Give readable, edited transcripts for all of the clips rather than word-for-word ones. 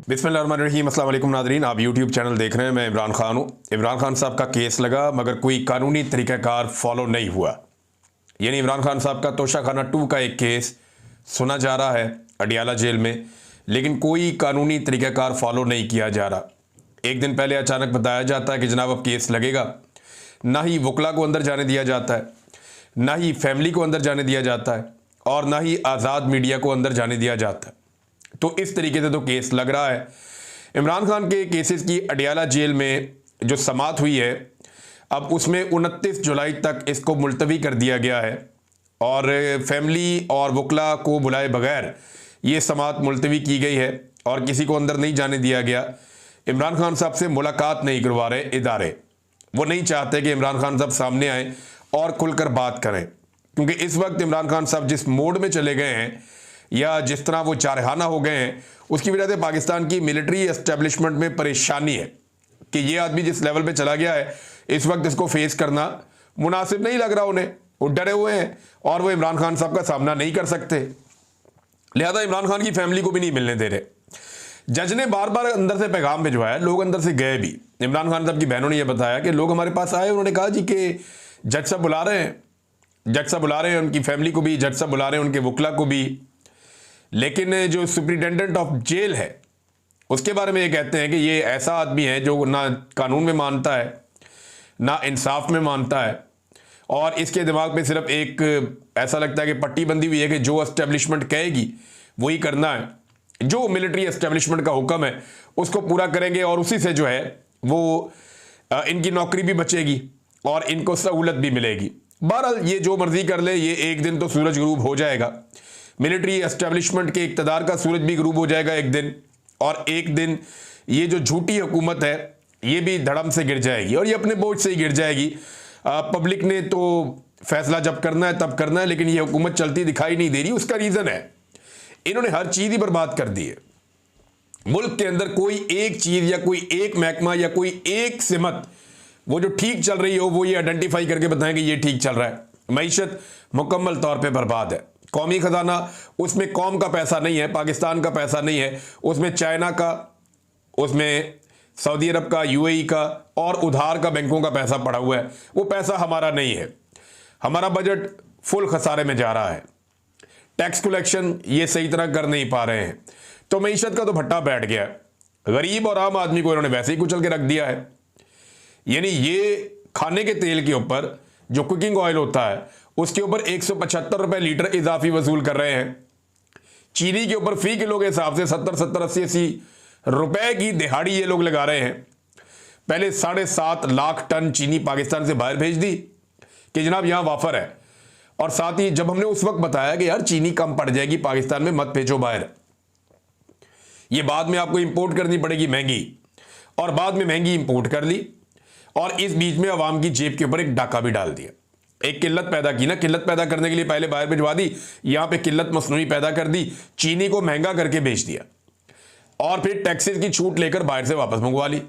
बिस्मिल्लाहिर्रहमानिर्रहीम। अस्सलाम वालेकुम नाज़रीन, आप यूट्यूब चैनल देख रहे हैं। मैं इमरान खान हूँ। इमरान खान साहब का केस लगा मगर कोई कानूनी तरीक़ाकार फॉलो नहीं हुआ। यानी इमरान खान साहब का तोशाखाना 2 का एक केस सुना जा रहा है अडियाला जेल में, लेकिन कोई कानूनी तरीक़ाकार फॉलो नहीं किया जा रहा। एक दिन पहले अचानक बताया जाता है कि जनाब अब केस लगेगा। ना ही वकला को अंदर जाने दिया जाता है, ना ही फैमिली को अंदर जाने दिया जाता है, और ना ही आज़ाद मीडिया को अंदर जाने दिया जाता है। तो इस तरीके से तो केस लग रहा है। इमरान खान के केसेस की अडियाला जेल में जो समाअत हुई है, अब उसमें 29 जुलाई तक इसको मुलतवी कर दिया गया है और फैमिली और वकला को बुलाए बगैर ये समाअत मुलतवी की गई है और किसी को अंदर नहीं जाने दिया गया। इमरान खान साहब से मुलाकात नहीं करवा रहे इदारे। वो नहीं चाहते कि इमरान खान साहब सामने आए और खुलकर बात करें, क्योंकि इस वक्त इमरान खान साहब जिस मोड में चले गए हैं या जिस तरह वो चारखाना हो गए हैं, उसकी वजह से पाकिस्तान की मिलिट्री एस्टेब्लिशमेंट में परेशानी है कि ये आदमी जिस लेवल पे चला गया है इस वक्त इसको फेस करना मुनासिब नहीं लग रहा उन्हें। वो डरे हुए हैं और वो इमरान खान साहब का सामना नहीं कर सकते, लिहाजा इमरान खान की फैमिली को भी नहीं मिलने दे रहे। जज ने बार बार अंदर से पैगाम भिजवाया, लोग अंदर से गए भी। इमरान खान साहब की बहनों ने यह बताया कि लोग हमारे पास आए, उन्होंने कहा जी कि जज साहब बुला रहे हैं, जज साहब बुला रहे हैं, उनकी फैमिली को भी, जज साहब बुला रहे हैं उनके वकला को भी। लेकिन जो सुप्रिटेंडेंट ऑफ जेल है उसके बारे में ये कहते हैं कि ये ऐसा आदमी है जो ना कानून में मानता है ना इंसाफ में मानता है, और इसके दिमाग में सिर्फ एक ऐसा लगता है कि पट्टी बंदी हुई है कि जो एस्टेब्लिशमेंट कहेगी वही करना है, जो मिलिट्री एस्टेब्लिशमेंट का हुक्म है उसको पूरा करेंगे और उसी से जो है वो इनकी नौकरी भी बचेगी और इनको सहूलत भी मिलेगी। बहरहाल ये जो मर्जी कर ले, ये एक दिन तो सूरज गुरूब हो जाएगा। मिलिट्री एस्टेब्लिशमेंट के इक़्तिदार का सूरज भी गुरूब हो जाएगा एक दिन, और एक दिन ये जो झूठी हुकूमत है ये भी धड़म से गिर जाएगी और ये अपने बोझ से ही गिर जाएगी। पब्लिक ने तो फैसला जब करना है तब करना है, लेकिन ये हुकूमत चलती दिखाई नहीं दे रही। उसका रीज़न है इन्होंने हर चीज़ ही बर्बाद कर दी है। मुल्क के अंदर कोई एक चीज़ या कोई एक महकमा या कोई एक सिमत वो जो ठीक चल रही हो वो ये आइडेंटिफाई करके बताएं कि ये ठीक चल रहा है। मईशत मुकम्मल तौर पे बर्बाद है। कौमी खजाना, उसमें कौम का पैसा नहीं है, पाकिस्तान का पैसा नहीं है, उसमें चाइना का, उसमें सऊदी अरब का, यूएई का और उधार का बैंकों का पैसा पड़ा हुआ है। वो पैसा हमारा नहीं है। हमारा बजट फुल खसारे में जा रहा है। टैक्स कलेक्शन ये सही तरह कर नहीं पा रहे हैं, तो मईशत का तो भट्टा बैठ गया है। गरीब और आम आदमी को इन्होंने वैसे ही कुचल के रख दिया है। यानी ये खाने के तेल के ऊपर जो कुकिंग ऑयल होता है उसके ऊपर 175 रुपए लीटर इजाफी वसूल कर रहे हैं। चीनी के ऊपर फी किलो के हिसाब से 70 80 रुपए की दिहाड़ी ये लोग लगा रहे हैं। पहले 7.5 लाख टन चीनी पाकिस्तान से बाहर भेज दी कि जनाब यहां वाफर है, और साथ ही जब हमने उस वक्त बताया कि यार चीनी कम पड़ जाएगी पाकिस्तान में, मत भेजो बाहर, ये बाद में आपको इंपोर्ट करनी पड़ेगी महंगी, और बाद में महंगी इंपोर्ट कर ली, और इस बीच में अवाम की जेब के ऊपर एक डाका भी डाल दिया। एक किल्लत पैदा की ना, किल्लत पैदा करने के लिए पहले बाहर भिजवा दी, यहां पे किल्लत मसनूई पैदा कर दी, चीनी को महंगा करके बेच दिया, और फिर टैक्सेस की छूट लेकर बाहर से वापस मंगवा ली।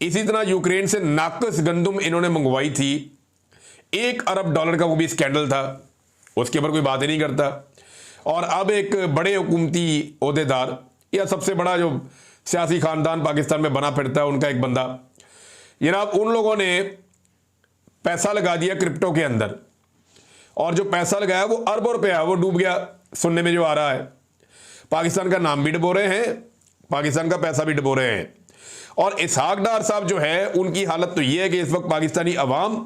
इसी तरह यूक्रेन से नाकस गंदुम इन्होंने मंगवाई थी, $1 अरब का, वो भी स्कैंडल था, उसके ऊपर कोई बात ही नहीं करता। और अब एक बड़े हुकूमती ओहदेदार या सबसे बड़ा जो सियासी खानदान पाकिस्तान में बना फिरता है उनका एक बंदा, जनाब उन लोगों ने पैसा लगा दिया क्रिप्टो के अंदर, और जो पैसा लगाया वो अरबों रुपया वो डूब गया। सुनने में जो आ रहा है, पाकिस्तान का नाम भी डुबो रहे हैं, पाकिस्तान का पैसा भी डुबो रहे हैं। और इसहाक डार साहब जो है उनकी हालत तो ये है कि इस वक्त पाकिस्तानी अवाम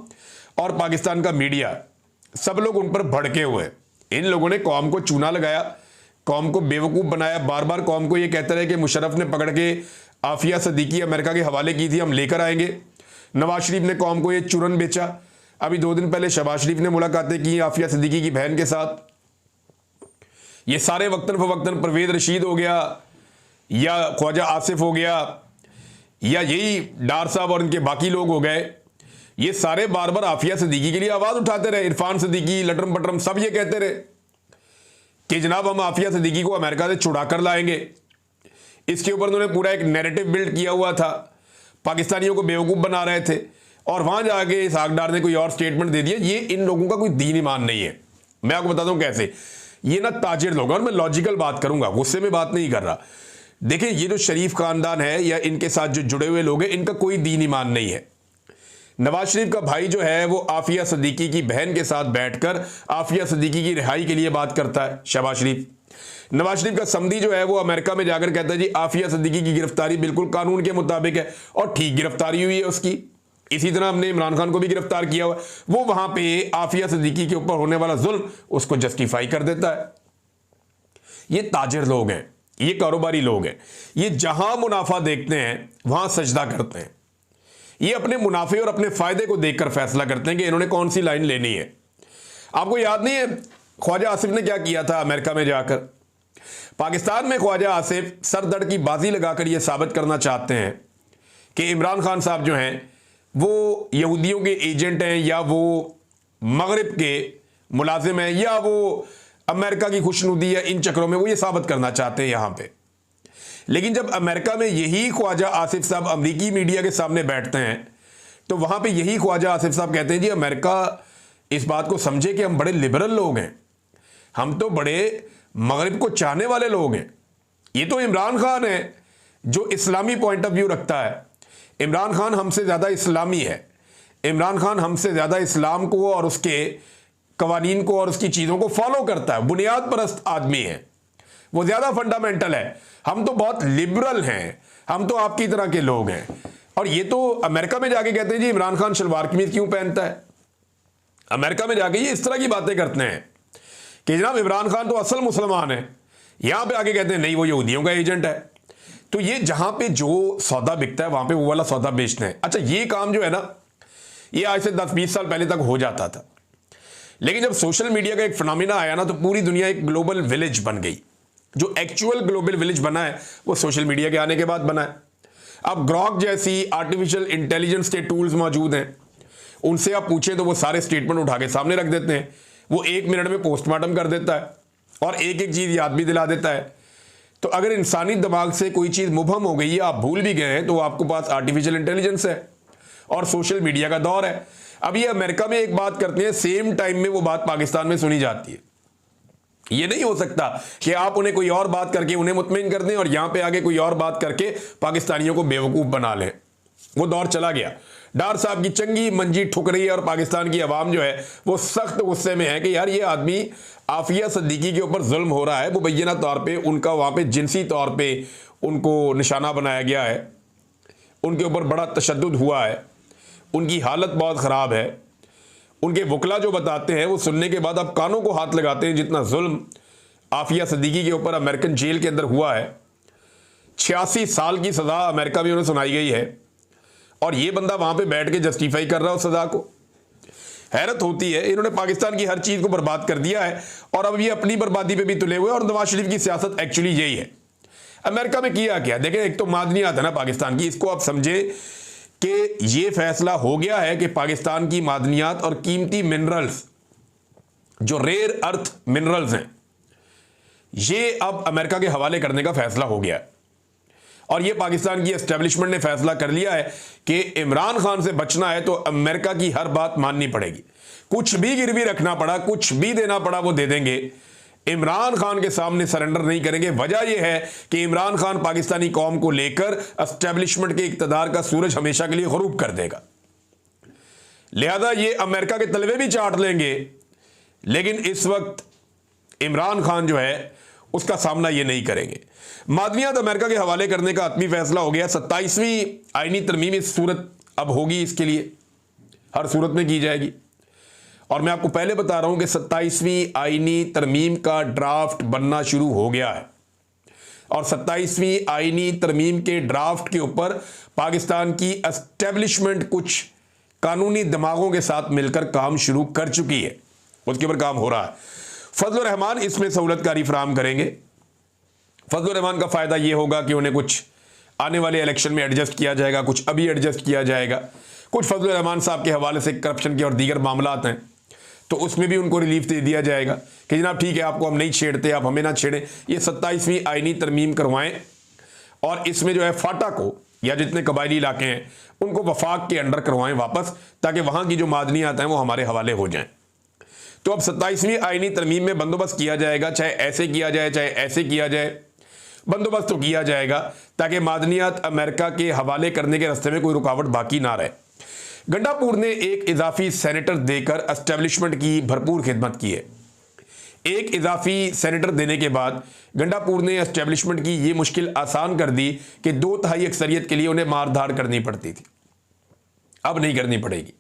और पाकिस्तान का मीडिया सब लोग उन पर भड़के हुए। इन लोगों ने कौम को चूना लगाया, कौम को बेवकूफ़ बनाया, बार बार कौम को ये कहते रहे कि मुशर्रफ ने पकड़ के आफिया सदीकी अमेरिका के हवाले की थी, हम लेकर आएंगे। नवाज शरीफ ने कौम को ये चूरन बेचा। अभी 2 दिन पहले शहबाज शरीफ ने मुलाकातें की आफिया सिद्दीकी की बहन के साथ। ये सारे वक्तन फवक्तन परवेज रशीद हो गया या ख्वाजा आसिफ हो गया या यही डार साहब और इनके बाकी लोग हो गए, ये सारे बार बार आफिया सिद्दीकी के लिए आवाज़ उठाते रहे। इरफान सिद्दीकी, लटरम पटरम सब ये कहते रहे कि जनाब हम आफिया सिद्दीकी को अमेरिका से छुड़ा कर लाएंगे। इसके ऊपर उन्होंने पूरा एक नैरेटिव बिल्ड किया हुआ था, पाकिस्तानियों को बेवकूफ़ बना रहे थे, और वहां जाके इसहाक डार ने कोई और स्टेटमेंट दे दिया। ये इन लोगों का कोई दीन ईमान नहीं है। मैं आपको बताता हूं कैसे। ये ना ताजिर लोग, और मैं लॉजिकल बात करूंगा, गुस्से में बात नहीं कर रहा। देखिए, ये जो शरीफ खानदान है या इनके साथ जो जुड़े हुए लोग हैं, इनका कोई दीन ईमान नहीं है। नवाज शरीफ का भाई जो है वो आफिया सिद्दीकी की बहन के साथ बैठकर आफिया सिद्दीकी की रिहाई के लिए बात करता है। शहबाज शरीफ, नवाज शरीफ का समधी जो है वो अमेरिका में जाकर कहता है जी आफिया सिद्दीकी की गिरफ्तारी बिल्कुल कानून के मुताबिक है, और ठीक गिरफ्तारी हुई है उसकी। इसी तरह हमने इमरान खान को भी गिरफ्तार किया हुआ, वो वहां पे आफिया सिद्दीकी के ऊपर होने वाला जुल्म उसको जस्टिफाई कर देता है। ये ताजिर लोग हैं, ये कारोबारी लोग हैं, ये जहां मुनाफा देखते हैं वहां सजदा करते हैं। ये अपने मुनाफे और अपने फायदे को देखकर फैसला करते हैं कि इन्होंने कौन सी लाइन लेनी है। आपको याद नहीं है ख्वाजा आसिफ ने क्या किया था अमेरिका में जाकर? पाकिस्तान में ख्वाजा आसिफ सरदर्द की बाजी लगाकर यह साबित करना चाहते हैं कि इमरान खान साहब जो हैं वो यहूदियों के एजेंट हैं, या वो मगरिब के मुलाजिम हैं, या वो अमेरिका की खुशनुदी है, इन चक्रों में वो ये साबित करना चाहते हैं यहां पे। लेकिन जब अमेरिका में यही ख्वाजा आसिफ साहब अमेरिकी मीडिया के सामने बैठते हैं तो वहां पे यही ख्वाजा आसिफ साहब कहते हैं जी अमेरिका इस बात को समझे कि हम बड़े लिबरल लोग हैं, हम तो बड़े मगरिब को चाहने वाले लोग हैं। ये तो इमरान खान है जो इस्लामी पॉइंट ऑफ व्यू रखता है। इमरान खान हमसे ज़्यादा इस्लामी है, इमरान खान हमसे ज़्यादा इस्लाम को और उसके कवानीन को और उसकी चीज़ों को फॉलो करता है, बुनियाद परस्त आदमी है, वो ज़्यादा फंडामेंटल है। हम तो बहुत लिबरल हैं, हम तो आपकी तरह के लोग हैं। और ये तो अमेरिका में जाके कहते हैं जी इमरान खान शलवार कमीज क्यों पहनता है। अमेरिका में जाके ये इस तरह की बातें करते हैं कि जनाब इमरान खान तो असल मुसलमान है, यहां पे आके कहते हैं नहीं वो यहूदियों का एजेंट है। तो ये जहां पे जो सौदा बिकता है वहां पे वो वाला सौदा बेचते हैं। अच्छा, ये काम जो है ना ये आज से 10-20 साल पहले तक हो जाता था, लेकिन जब सोशल मीडिया का एक फिनोमिना आया ना तो पूरी दुनिया एक ग्लोबल विलेज बन गई। जो एक्चुअल ग्लोबल विलेज बना है वो सोशल मीडिया के आने के बाद बना है। अब ग्रॉक जैसी आर्टिफिशियल इंटेलिजेंस के टूल्स मौजूद हैं, उनसे आप पूछें तो वो सारे स्टेटमेंट उठा के सामने रख देते हैं। वो 1 मिनट में पोस्टमार्टम कर देता है और एक एक चीज़ याद भी दिला देता है। तो अगर इंसानी दिमाग से कोई चीज़ मुबहम हो गई है, आप भूल भी गए हैं, तो आपको पास आर्टिफिशियल इंटेलिजेंस है और सोशल मीडिया का दौर है। अब ये अमेरिका में एक बात करते हैं, सेम टाइम में वो बात पाकिस्तान में सुनी जाती है। ये नहीं हो सकता कि आप उन्हें कोई और बात करके उन्हें मुतमईन कर दें और यहां पे आगे कोई और बात करके पाकिस्तानियों को बेवकूफ़ बना लें। वो दौर चला गया। डार साहब की चंगी मंजी ठुक रही है और पाकिस्तान की आवाम जो है वो सख्त गुस्से में है कि यार ये आदमी आफिया सिद्दीकी के ऊपर जुल्म हो रहा है। मुबैना तौर पे उनका वहाँ पे जिनसी तौर पे उनको निशाना बनाया गया है, उनके ऊपर बड़ा तशद्दुद हुआ है, उनकी हालत बहुत ख़राब है। उनके वकला जो बताते हैं वो सुनने के बाद आप कानों को हाथ लगाते हैं जितना जुल्म आफिया सिद्दीकी के ऊपर अमेरिकन जेल के अंदर हुआ है। 86 साल की सज़ा अमेरिका में उन्हें सुनाई गई है और ये बंदा वहाँ पे बैठ के जस्टिफाई कर रहा है उस सज़ा को। हैरत होती है, इन्होंने पाकिस्तान की हर चीज़ को बर्बाद कर दिया है और अब ये अपनी बर्बादी पे भी तुले हुए। और नवाज शरीफ की सियासत एक्चुअली यही है। अमेरिका में किया क्या, देखें, एक तो मादनियात है ना पाकिस्तान की, इसको आप समझे कि ये फैसला हो गया है कि पाकिस्तान की मादनियात और कीमती मिनरल्स जो रेयर अर्थ मिनरल्स हैं ये अब अमेरिका के हवाले करने का फैसला हो गया है। और ये पाकिस्तान की एस्टेब्लिशमेंट ने फैसला कर लिया है कि इमरान खान से बचना है तो अमेरिका की हर बात माननी पड़ेगी। कुछ भी गिरवी रखना पड़ा, कुछ भी देना पड़ा, वो दे देंगे। इमरान खान के सामने सरेंडर नहीं करेंगे। वजह यह है कि इमरान खान पाकिस्तानी कौम को लेकर एस्टेब्लिशमेंट के इक्तदार का सूरज हमेशा के लिए ग़रूब कर देगा। लिहाजा ये अमेरिका के तलवे भी चाट लेंगे, लेकिन इस वक्त इमरान खान जो है उसका सामना ये नहीं करेंगे। मादनियात अमेरिका के हवाले करने का आत्मी फैसला हो गया। 27वीं आईनी तरमीम इस सूरत अब होगी, इसके लिए हर सूरत में की जाएगी। और मैं आपको पहले बता रहा हूं कि 27वीं आईनी तरमीम का ड्राफ्ट बनना शुरू हो गया है और 27वीं आईनी तरमीम के ड्राफ्ट के ऊपर पाकिस्तान की एस्टेब्लिशमेंट कुछ कानूनी दिमागों के साथ मिलकर काम शुरू कर चुकी है, उसके ऊपर काम हो रहा है। फजल रहमान इसमें सहूलतकारी फराहम करेंगे। फजल रहमान का फ़ायदा ये होगा कि उन्हें कुछ आने वाले इलेक्शन में एडजस्ट किया जाएगा, कुछ अभी एडजस्ट किया जाएगा, कुछ फजल रहमान साहब के हवाले से करप्शन के और दीगर मामलात हैं तो उसमें भी उनको रिलीफ दे दिया जाएगा कि जनाब ठीक है, आपको हम नहीं छेड़ते, आप हमें ना छेड़ें। ये 27वीं आईनी तरमीम करवाएं और इसमें जो है फाटा को या जितने कबायली इलाके हैं उनको वफाक के अंडर करवाएं वापस, ताकि वहाँ की जो मादनियात हैं वो हमारे हवाले हो जाएँ। तो अब 27वीं आईनी तरमीम में बंदोबस्त किया जाएगा, चाहे ऐसे किया जाए चाहे ऐसे किया जाए। बंदोबस्त तो किया जाएगा ताकि मादनियात अमेरिका के हवाले करने के रास्ते में कोई रुकावट बाकी ना रहे। गंडापुर ने एक इजाफी सेनेटर देकर एस्टेब्लिशमेंट की भरपूर खिदमत की है। एक इजाफी सेनेटर देने के बाद गंडापुर ने एस्टेब्लिशमेंट की यह मुश्किल आसान कर दी कि 2/3 अक्सरियत के लिए उन्हें मारधाड़ करनी पड़ती थी, अब नहीं करनी पड़ेगी।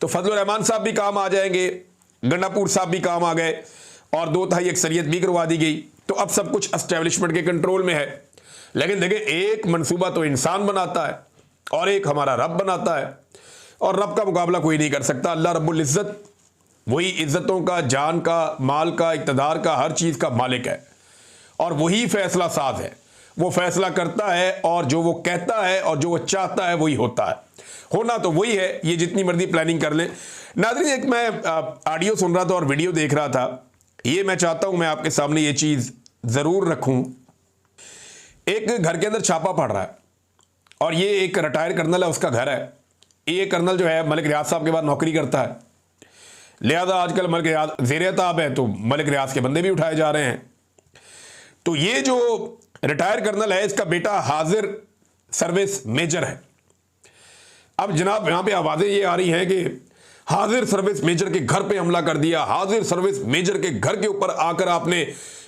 तो फजलुर रहमान साहब भी काम आ जाएंगे, गंडापुर साहब भी काम आ गए और 2/3 अक्सरियत भी करवा दी गई। तो अब सब कुछ एस्टेब्लिशमेंट के कंट्रोल में है। लेकिन देखिए, एक मंसूबा तो इंसान बनाता है और एक हमारा रब बनाता है, और रब का मुकाबला कोई नहीं कर सकता। अल्लाह रब्बुल इज़्ज़त वही इज्जतों का, जान का, माल का, इक़्तिदार का, हर चीज़ का मालिक है और वही फैसला साज है। वो फैसला करता है और जो वो कहता है और जो वो चाहता है वही होता है। होना तो वही है, ये जितनी मर्जी प्लानिंग कर लें। नाज़रीन, एक मैं ऑडियो सुन रहा था और वीडियो देख रहा था, ये मैं चाहता हूं मैं आपके सामने ये चीज़ ज़रूर रखूं। एक घर के अंदर छापा पड़ रहा है और ये एक रिटायर कर्नल है, उसका घर है। ये कर्नल जो है मलिक रियाज साहब के बाद नौकरी करता है, लिहाजा आजकल मलिक रियाज ज़ेर-ए-ताब है तो मलिक रियाज के बंदे भी उठाए जा रहे हैं। तो ये जो रिटायर कर्नल है, इसका बेटा हाजिर सर्विस मेजर है। अब जनाब यहां पे आवाज़ें ये आ रही हैं कि हाजिर सर्विस मेजर के घर पे हमला कर दिया, हाजिर सर्विस मेजर के घर के ऊपर आकर आपने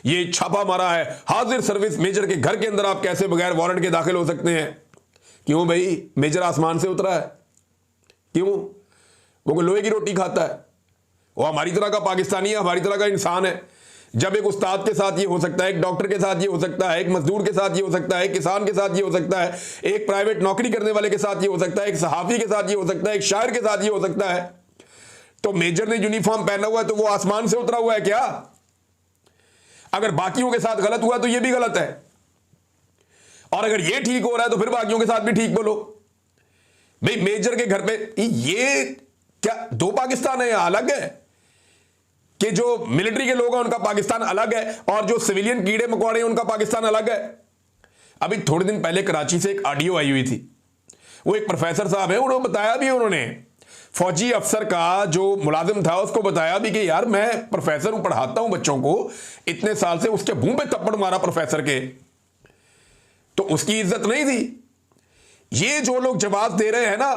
ये छापा मारा है, हाजिर सर्विस मेजर के घर के अंदर आप कैसे बगैर वारंट के दाखिल हो सकते हैं। क्यों भाई, मेजर आसमान से उतरा है? क्यों? वो लोहे की रोटी खाता है? वो हमारी तरह का पाकिस्तानी है, हमारी तरह का इंसान है। जब एक उस्ताद के साथ ये हो सकता है, एक डॉक्टर के साथ ये हो सकता है, एक मजदूर के साथ ये हो सकता है, एक किसान के साथ ये हो सकता है, एक प्राइवेट नौकरी करने वाले के साथ ये हो सकता है, एक सहाफ़ी के साथ ये हो सकता है, एक शायर के साथ ये हो सकता है, तो मेजर ने यूनिफॉर्म पहना हुआ है तो वो आसमान से उतरा हुआ है क्या? अगर बाकियों के साथ गलत हुआ तो ये भी गलत है, और अगर ये ठीक हो रहा है तो फिर बाकियों के साथ भी ठीक बोलो। भाई मेजर के घर पे ये क्या दो पाकिस्तान है या अलग है? कि जो मिलिट्री के लोग हैं उनका पाकिस्तान अलग है और जो सिविलियन कीड़े मकोड़े हैं उनका पाकिस्तान अलग है। अभी थोड़े दिन पहले कराची से एक ऑडियो आई हुई थी, वो एक प्रोफेसर साहब है, उन्होंने बताया भी, उन्होंने फौजी अफसर का जो मुलाजिम था उसको बताया भी कि यार मैं प्रोफेसर हूं, पढ़ाता हूं बच्चों को इतने साल से, उसके मुंह पे थप्पड़ मारा प्रोफेसर के, तो उसकी इज्जत नहीं थी। ये जो लोग जवाब दे रहे हैं ना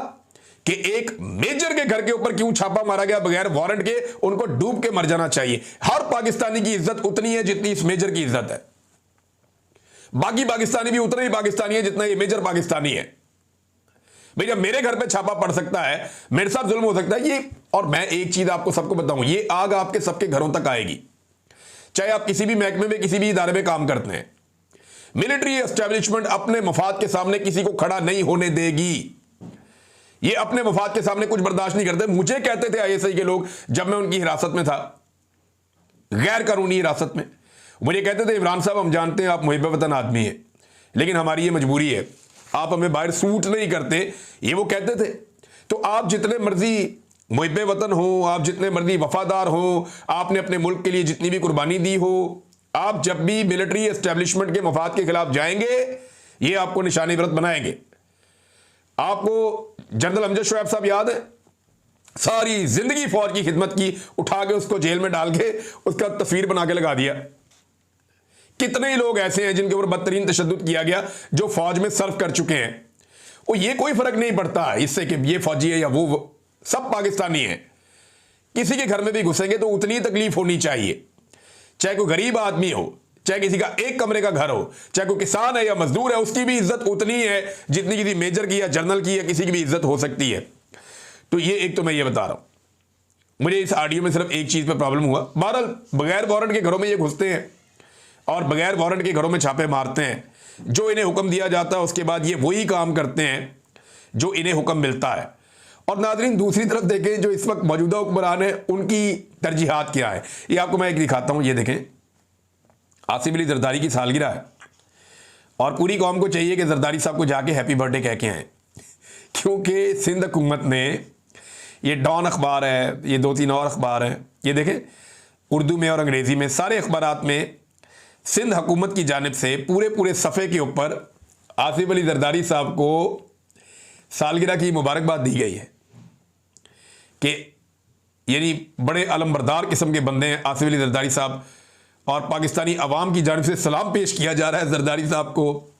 कि एक मेजर के घर के ऊपर क्यों छापा मारा गया बगैर वारंट के, उनको डूब के मर जाना चाहिए। हर पाकिस्तानी की इज्जत उतनी है जितनी इस मेजर की इज्जत है। बाकी पाकिस्तानी भी उतने ही पाकिस्तानी है जितना ये मेजर पाकिस्तानी है। भैया मेरे घर पे छापा पड़ सकता है, मेरे साथ जुल्म हो सकता है ये, और मैं एक चीज आपको सबको बताऊं, ये आग आपके सबके घरों तक आएगी, चाहे आप किसी भी महकमे में किसी भी इदारे में काम करते हैं। मिलिट्री एस्टेब्लिशमेंट अपने मफाद के सामने किसी को खड़ा नहीं होने देगी। ये अपने मफाद के सामने कुछ बर्दाश्त नहीं करते। मुझे कहते थे आईएसआई के लोग जब मैं उनकी हिरासत में था, गैर कानूनी हिरासत में, मुझे कहते थे इमरान साहब हम जानते हैं आप मुहिब वतन आदमी हैं, लेकिन हमारी ये मजबूरी है, आप हमें बाहर सूट नहीं करते, ये वो कहते थे। तो आप जितने मर्जी मुहिब वतन हो, आप जितने मर्जी वफादार हो, आपने अपने मुल्क के लिए जितनी भी कुर्बानी दी हो, आप जब भी मिलिट्री एस्टेब्लिशमेंट के मफाद के खिलाफ जाएंगे ये आपको निशानी व्रत बनाएंगे। आपको जनरल अमजद शोएब साहब याद है, सारी जिंदगी फौज की खिदमत की, उठा के उसको जेल में डाल के उसका तस्वीर बना के लगा दिया। कितने ही लोग ऐसे हैं जिनके ऊपर बदतरीन तशद्दुद किया गया जो फौज में सर्व कर चुके हैं। वो ये कोई फर्क नहीं पड़ता इससे कि ये फौजी है या वो, सब पाकिस्तानी है। किसी के घर में भी घुसेंगे तो उतनी तकलीफ होनी चाहिए, चाहे कोई गरीब आदमी हो, चाहे किसी का एक कमरे का घर हो, चाहे कोई किसान है या मजदूर है, उसकी भी इज्जत उतनी है जितनी किसी मेजर की या जनरल की या किसी की भी इज्जत हो सकती है। तो ये एक तो मैं ये बता रहा हूं। मुझे इस ऑडियो में सिर्फ एक चीज पे प्रॉब्लम हुआ, बहरहाल बगैर वारंट के घरों में ये घुसते हैं और बगैर वारंट के घरों में छापे मारते हैं। जो इन्हें हुक्म दिया जाता है उसके बाद ये वही काम करते हैं जो इन्हें हुक्म मिलता है। और नाज़रीन दूसरी तरफ देखें, जो इस वक्त मौजूदा हुक्मरान है उनकी तरजीहात क्या है, ये आपको मैं एक दिखाता हूं। ये देखें, आसिफ अली जरदारी की सालगिरह है और पूरी कौम को चाहिए कि जरदारी साहब को जाके हैप्पी बर्थडे कह के आएँ, क्योंकि सिंध हुकूमत ने, ये डॉन अखबार है, ये 2-3 और अखबार हैं, ये देखें उर्दू में और अंग्रेज़ी में सारे अखबारात में सिंध हुकूमत की जानिब से पूरे सफ़े के ऊपर आसिफ अली जरदारी साहब को सालगिरह की मुबारकबाद दी गई है कि यानी बड़े अलमबरदार किस्म के बंदे हैं आसिफ अली जरदारी साहब, और पाकिस्तानी अवाम की जानिब से सलाम पेश किया जा रहा है जरदारी साहब को,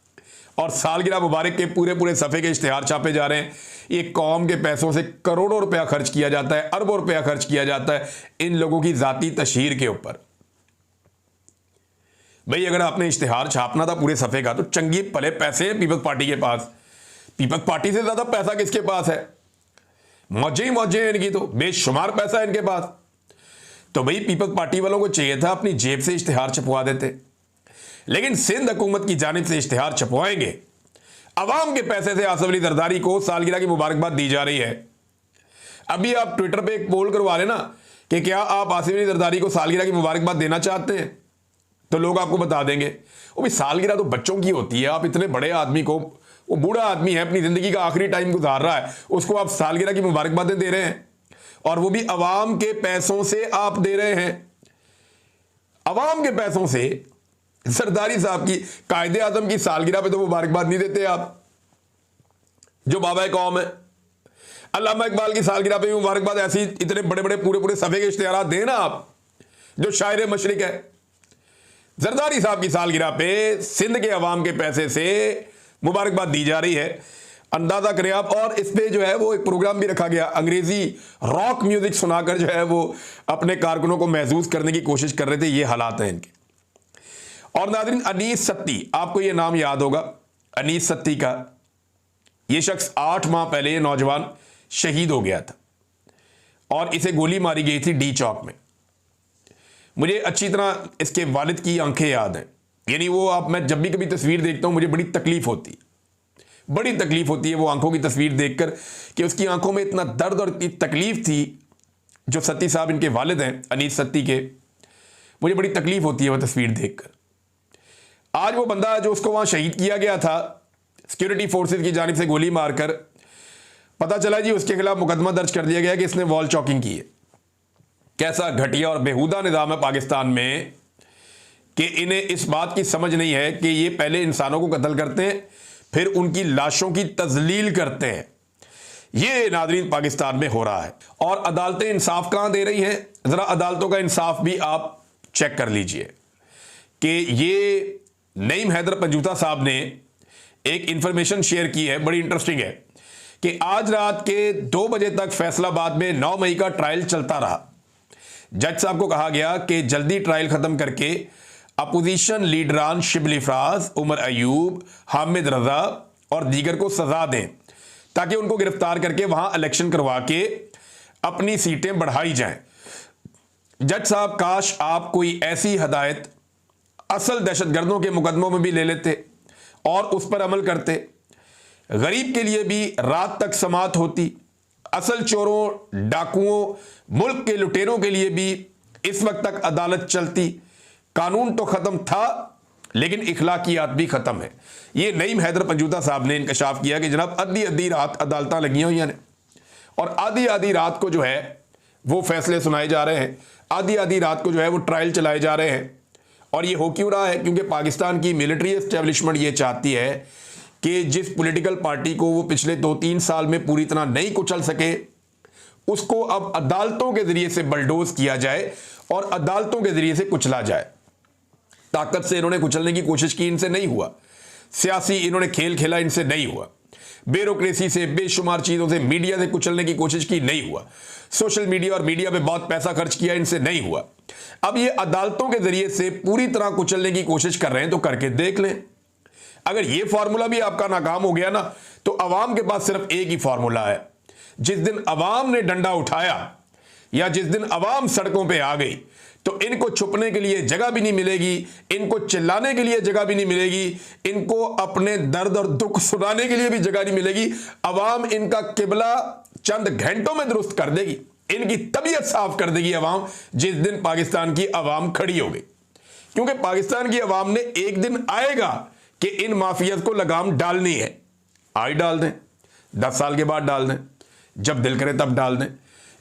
और सालगिरह मुबारक के पूरे पूरे सफ़े के इश्तिहार छापे जा रहे हैं। ये कौम के पैसों से करोड़ों रुपया खर्च किया जाता है, अरबों रुपया खर्च किया जाता है इन लोगों की ज़ाती तशहीर के ऊपर। भाई अगर आपने इश्तिहार छापना था पूरे सफ़े का तो चंगी भले पैसे हैं पीपल्स पार्टी के पास। पीपल्स पार्टी से ज़्यादा पैसा किसके पास है? मौजे ही मौजे हैं इनकी, तो बेशुमार पैसा है इनके पास। तो भाई पीपल्स पार्टी वालों को चाहिए था अपनी जेब से इश्तिहार छपवा देते, लेकिन सिंध हुकूमत की जानिब से इश्तिहार छपवाएंगे। अवाम के पैसे से आसिफ अली जरदारी को सालगिरह की मुबारकबाद दी जा रही है। अभी आप ट्विटर पे एक पोल करवा लेना कि क्या आप आसिफ अली जरदारी को सालगिरह की मुबारकबाद देना चाहते हैं, तो लोग आपको बता देंगे वो भी सालगिरह तो बच्चों की होती है। आप इतने बड़े आदमी को, वो बूढ़ा आदमी है, अपनी जिंदगी का आखिरी टाइम गुजार रहा है, उसको आप सालगिरह की मुबारकबादें दे रहे हैं, और वो भी अवाम के पैसों से आप दे रहे हैं। अवाम के पैसों से जरदारी साहब की, कायदे आजम की सालगिरह पे तो मुबारकबाद नहीं देते आप, जो बाबा कौम है। अल्लामा इकबाल की सालगिरह पे भी मुबारकबाद ऐसी इतने बड़े बड़े पूरे पूरे सफ़े के इश्तिहारात देना आप, जो शायर मशरिक है। जरदारी साहब की सालगिरह पे सिंध के अवाम के पैसे से मुबारकबाद दी जा रही है, अंदाजा करें आप। और इस पे जो है वो एक प्रोग्राम भी रखा गया, अंग्रेजी रॉक म्यूजिक सुनाकर जो है वो अपने कारकुनों को महसूस करने की कोशिश कर रहे थे। ये हालात हैं इनके। और नाज़रीन, अनीस सत्ती, आपको ये नाम याद होगा अनीस सत्ती का। ये शख्स 8 माह पहले ये नौजवान शहीद हो गया था और इसे गोली मारी गई थी डी चौक में। मुझे अच्छी तरह इसके वालिद की आंखें याद हैं, यानी वो आप, मैं जब भी कभी तस्वीर देखता हूं मुझे बड़ी तकलीफ होती है, बड़ी तकलीफ होती है वो आंखों की तस्वीर देखकर कि उसकी आंखों में इतना दर्द और इतनी तकलीफ थी। जो सत्ती साहब इनके वालिद हैं अनीस सत्ती के, मुझे बड़ी तकलीफ होती है वो तस्वीर देखकर। आज वो बंदा जो उसको वहां शहीद किया गया था सिक्योरिटी फोर्सेज की जानिब से गोली मारकर, पता चला जी उसके खिलाफ मुकदमा दर्ज कर दिया गया कि इसने वॉल चॉकिंग की है। कैसा घटिया और बेहुदा निज़ाम है पाकिस्तान में कि इन्हें इस बात की समझ नहीं है कि ये पहले इंसानों को कत्ल करते हैं, फिर उनकी लाशों की तजलील करते हैं। ये नाज़रीन पाकिस्तान में हो रहा है। और अदालतें इंसाफ कहां दे रही हैं? ज़रा अदालतों का इंसाफ भी आप चेक कर लीजिए कि ये नईम हैदर पंजूता साहब ने एक इंफॉर्मेशन शेयर की है, बड़ी इंटरेस्टिंग है, कि आज रात के 2 बजे तक फैसलाबाद में 9 मई का ट्रायल चलता रहा। जज साहब को कहा गया कि जल्दी ट्रायल खत्म करके अपोजिशन लीडरान शिबली फराज, उमर अयूब, हामिद रजा और दीगर को सजा दें ताकि उनको गिरफ्तार करके वहां इलेक्शन करवा के अपनी सीटें बढ़ाई जाएं। जज साहब, काश आप कोई ऐसी हदायत असल दहशतगर्दों के मुकदमों में भी ले लेते और उस पर अमल करते। गरीब के लिए भी रात तक समाअत होती, असल चोरों, डाकुओं, मुल्क के लुटेरों के लिए भी इस वक्त तक अदालत चलती। कानून तो खत्म था लेकिन इखलाकियात भी खत्म है। ये नईम हैदर पंजूता साहब ने इंकशाफ किया कि जनाब आधी आधी रात अदालत लगी हुई हैं और आधी आधी रात को जो है वो फैसले सुनाए जा रहे हैं, आधी आधी रात को जो है वो ट्रायल चलाए जा रहे हैं। और ये हो क्यों रहा है? क्योंकि पाकिस्तान की मिलिट्री एस्टेब्लिशमेंट ये चाहती है कि जिस पॉलिटिकल पार्टी को वो पिछले 2-3 साल में पूरी तरह नहीं कुचल सके, उसको अब अदालतों के जरिए से बलडोज किया जाए और अदालतों के जरिए से कुचला जाए। ताकत से इन्होंने कुचलने की कोशिश की, इनसे नहीं हुआ। सियासी इन्होंने खेल खेला, इनसे नहीं हुआ। ब्यूरोक्रेसी से, बेशुमार चीजों से, मीडिया से कुचलने की कोशिश की, नहीं हुआ। सोशल मीडिया और मीडिया पे बहुत पैसा खर्च किया, इनसे नहीं हुआ। अब ये अदालतों के जरिए से पूरी तरह कुचलने की कोशिश कर रहे हैं, तो करके देख लें। अगर ये फार्मूला भी आपका नाकाम हो गया ना, तो अवाम के पास सिर्फ एक ही फार्मूला है। जिस दिन अवाम ने डंडा उठाया या जिस दिन अवाम सड़कों पे आ गई, तो इनको छुपने के लिए जगह भी नहीं मिलेगी, इनको चिल्लाने के लिए जगह भी नहीं मिलेगी, इनको अपने दर्द और दुख सुनाने के लिए भी जगह नहीं मिलेगी। अवाम इनका किबला चंद घंटों में दुरुस्त कर देगी, इनकी तबीयत साफ कर देगी अवाम, जिस दिन पाकिस्तान की अवाम खड़ी हो गई। क्योंकि पाकिस्तान की अवाम ने एक दिन आएगा कि इन माफियाज को लगाम डालनी है। आज डाल दें, 10 साल के बाद डाल दें, जब दिल करे तब डाल दें,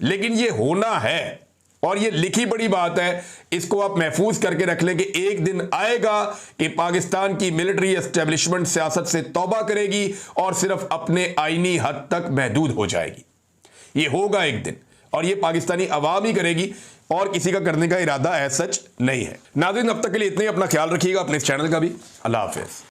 लेकिन ये होना है। और ये लिखी बड़ी बात है, इसको आप महफूज करके रख लें कि एक दिन आएगा कि पाकिस्तान की मिलिट्री एस्टेब्लिशमेंट सियासत से तौबा करेगी और सिर्फ अपने आईनी हद तक महदूद हो जाएगी। ये होगा एक दिन, और ये पाकिस्तानी अवाम ही करेगी। और किसी का करने का इरादा एज सच नहीं है। नाज़रीन, अब तक के लिए इतना ही। अपना ख्याल रखिएगा, अपने इस चैनल का भी। अल्लाह हाफिज़।